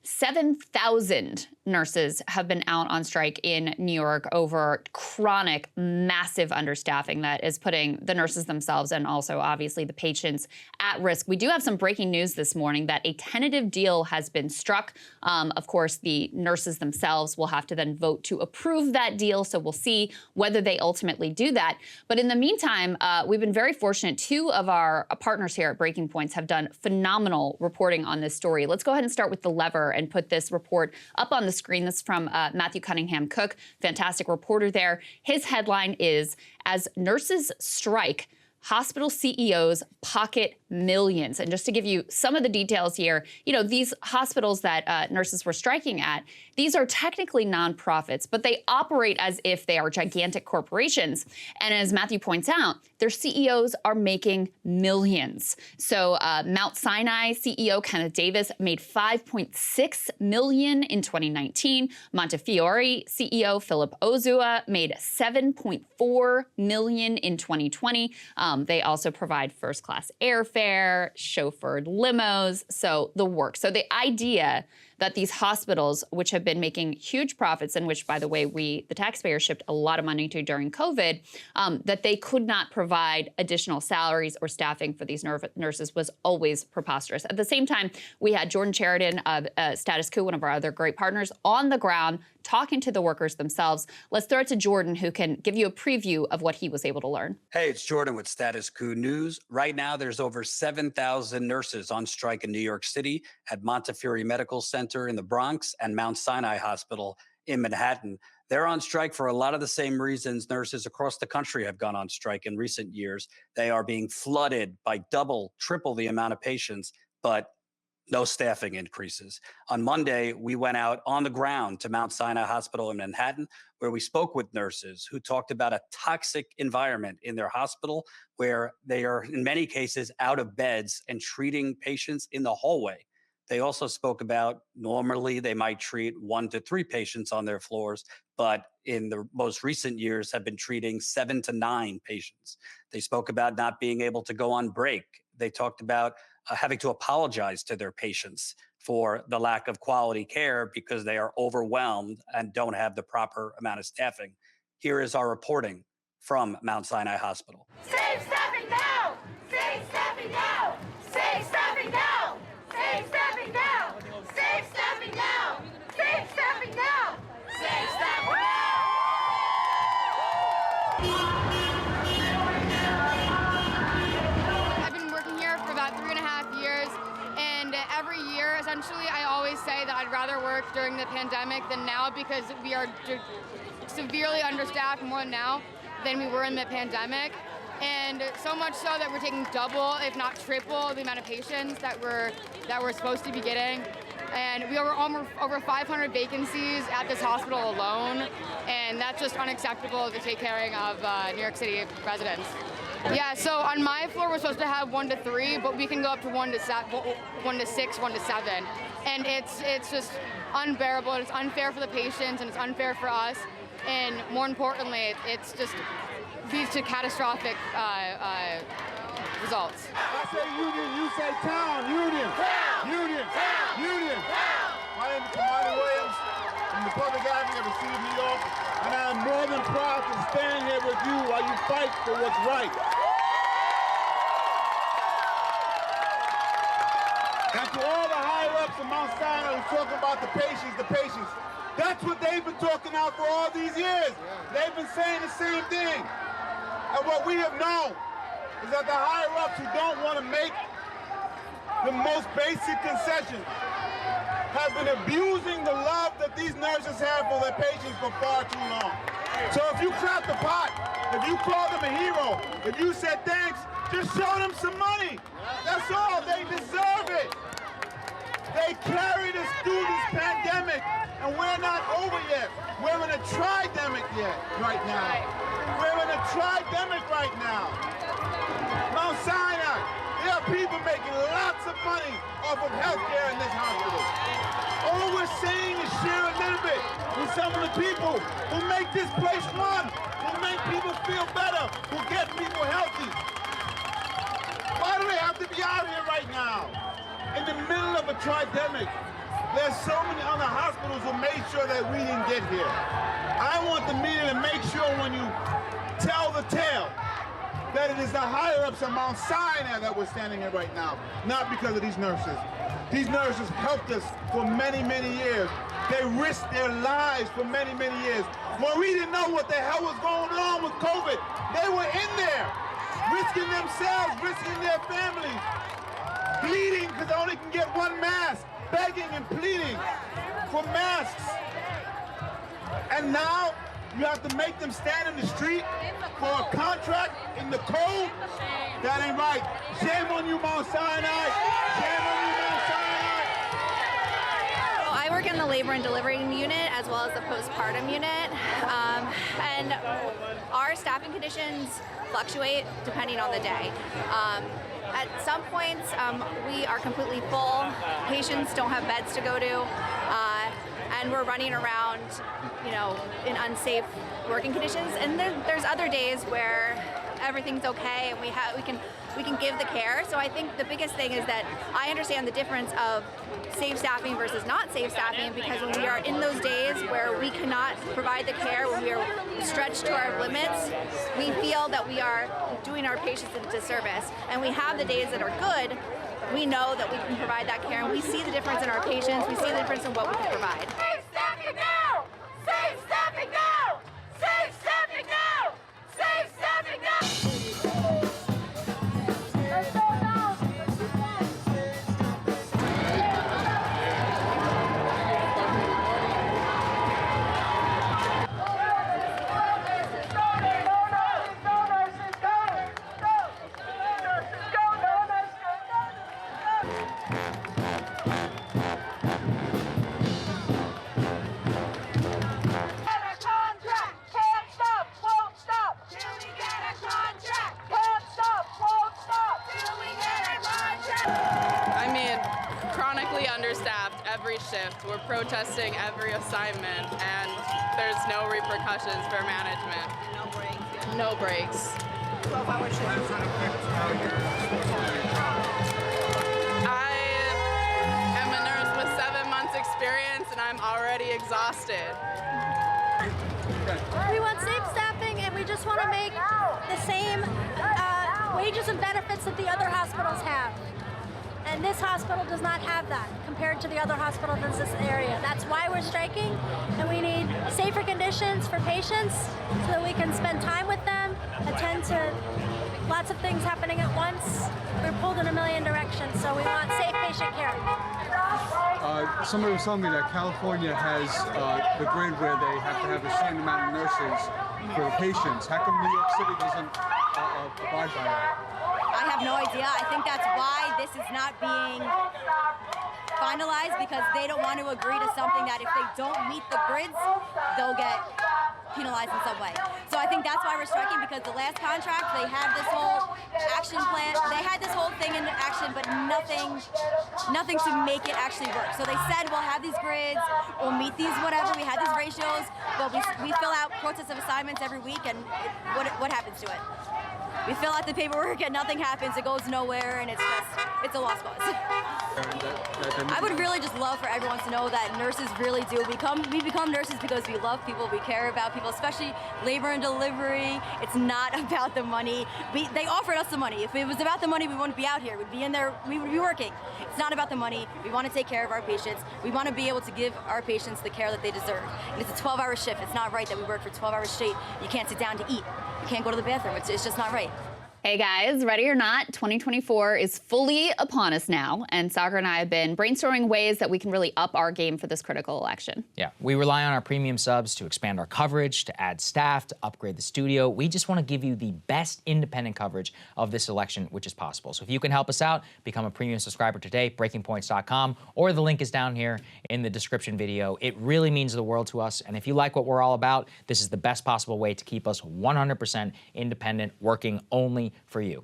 7,000 nurses have been out on strike in New York over chronic, massive understaffing that is putting the nurses themselves and also obviously the patients at risk. We do have some breaking news this morning that a tentative deal has been struck. Of course, the nurses themselves will have to then vote to approve that deal, so we'll see whether they ultimately do that. But in the meantime, we've been very fortunate. Two of our partners here at Breaking Points have done phenomenal reporting on this story. Let's go ahead and start with The Lever and put this report up on the screen. This is from Matthew Cunningham Cook, fantastic reporter there. His headline is, "As Nurses Strike, Hospital CEOs Pocket Millions." And just to give you some of the details here, you know, these hospitals that nurses were striking at, these are technically nonprofits, but they operate as if they are gigantic corporations. And as Matthew points out, their CEOs are making millions. So Mount Sinai CEO Kenneth Davis made $5.6 million in 2019. Montefiore CEO Philip Ozua made $7.4 million in 2020. They also provide first-class airfare, chauffeured limos, so the work. So the idea that these hospitals, which have been making huge profits and which, by the way, the taxpayers shipped a lot of money to during COVID, that they could not provide additional salaries or staffing for these nurses was always preposterous. At the same time, we had Jordan Chariton of Status Quo, one of our other great partners, on the ground talking to the workers themselves. Let's throw it to Jordan, who can give you a preview of what he was able to learn. Hey, it's Jordan with Status Quo News. Right now, there's over 7,000 nurses on strike in New York City at Montefiore Medical Center in the Bronx and Mount Sinai Hospital in Manhattan. They're on strike for a lot of the same reasons nurses across the country have gone on strike in recent years. They are being flooded by double, triple the amount of patients, but no staffing increases. On Monday, we went out on the ground to Mount Sinai Hospital in Manhattan, where we spoke with nurses who talked about a toxic environment in their hospital where they are, in many cases, out of beds and treating patients in the hallway. They also spoke about normally they might treat 1 to 3 patients on their floors, but in the most recent years have been treating 7 to 9 patients. They spoke about not being able to go on break. They talked about having to apologize to their patients for the lack of quality care because they are overwhelmed and don't have the proper amount of staffing. Here is our reporting from Mount Sinai Hospital. Save staffing now! Save staffing now! Save staffing now! Save staffing now! Save staffing now! Save staffing now! Save staffing now! I've been working here for about 3.5 years, and every year, essentially, I always say that I'd rather work during the pandemic than now because we are severely understaffed more now than we were in the pandemic. And so much so that we're taking double, if not triple, the amount of patients that we're supposed to be getting. And we have over 500 vacancies at this hospital alone, and that's just unacceptable to take care of New York City residents. Yeah, so on my floor we're supposed to have 1 to 3, but we can go up to 1 to 6, 1 to 7, and it's just unbearable. It's unfair for the patients, and it's unfair for us, and more importantly, it's just leads to catastrophic results. I say union, you say town. Union, Town! union, Town! union. Town! My name is Kamani Williams from the Public Advocate of the City of New York, and I am more than proud to stand here with you while you fight for what's right. And to all the higher-ups of Mount Sinai who talk about the patients, that's what they've been talking out for all these years. They've been saying the same thing. And what we have known is that the higher-ups who don't want to make the most basic concessions have been abusing the love that these nurses have for their patients for far too long. So if you clap the pot, if you call them a hero, if you said thanks, just show them some money. That's all. They deserve it. They carried us through this pandemic, and we're not over yet. We're in a tridemic right now. We're in a tridemic right now. Mount Sinai, there are people making lots of money off of healthcare in this hospital. All we're saying is share a little bit with some of the people who make this place run, who make people feel better, who get people healthy. Why do they have to be out here right now? In the middle of a tridemic. There's so many other hospitals who made sure that we didn't get here. I want the media to make sure when you tell the tale that it is the higher-ups at Mount Sinai that we're standing in right now, not because of these nurses. These nurses helped us for many, many years. They risked their lives for many, many years. When we didn't know what the hell was going on with COVID, they were in there, risking themselves, risking their families, bleeding because they only can get one mask, begging and pleading for masks. And now you have to make them stand in the street for a contract in the cold? That ain't right. Shame on you, Mount Sinai. Shame on you, Mount Sinai. I work in the labor and delivery unit as well as the postpartum unit. And our staffing conditions fluctuate depending on the day. At some points, we are completely full. Patients don't have beds to go to. And we're running around, you know, in unsafe working conditions. And there's other days where everything's okay and we can give the care. So I think the biggest thing is that I understand the difference of safe staffing versus not safe staffing, because when we are in those days where we cannot provide the care, when we are stretched to our limits, we feel that we are doing our patients a disservice. And we have the days that are good. We know that we can provide that care, and we see the difference in our patients. We see the difference in what we can provide. Safe staffing now! Safe staffing now! Safe staffing now! Safe staffing now! Let's go now! Understaffed every shift. We're protesting every assignment, and there's no repercussions for management. No breaks. No breaks. 12-hour shifts. I am a nurse with 7 months experience, and I'm already exhausted. We want safe staffing, and we just want to make the same wages and benefits that the other hospitals have. And this hospital does not have that compared to the other hospitals in this area. That's why we're striking, and we need safer conditions for patients so that we can spend time with them, attend to lots of things happening at once. We're pulled in a million directions, so we want safe patient care. Somebody was telling me that California has the grid where they have to have the same amount of nurses for the patients. How come New York City doesn't abide by that? I have no idea. I think that's why this is not being finalized, because they don't want to agree to something that if they don't meet the grids, they'll get penalized in some way. So I think that's why we're striking, because the last contract, they had this whole action plan. They had this whole thing in action, but nothing to make it actually work. So they said, we'll have these grids, we'll meet these whatever, we had these ratios, but we fill out protests of assignments every week, and what happens to it? We fill out the paperwork and nothing happens, it goes nowhere, and it's a lost cause. I would really just love for everyone to know that nurses really do we become nurses because we love people, we care about people, especially labor and delivery. It's not about the money. They offered us the money. If it was about the money, we wouldn't be out here. We'd be in there, we would be working. It's not about the money. We want to take care of our patients. We want to be able to give our patients the care that they deserve. And it's a 12-hour shift. It's not right that we work for 12 hours straight. You can't sit down to eat. You can't go to the bathroom. It's just not right. Hey guys, ready or not, 2024 is fully upon us now, and Saagar and I have been brainstorming ways that we can really up our game for this critical election. Yeah, we rely on our premium subs to expand our coverage, to add staff, to upgrade the studio. We just want to give you the best independent coverage of this election, which is possible. So if you can help us out, become a premium subscriber today, breakingpoints.com, or the link is down here in the description video. It really means the world to us, and if you like what we're all about, this is the best possible way to keep us 100% independent, working only for you.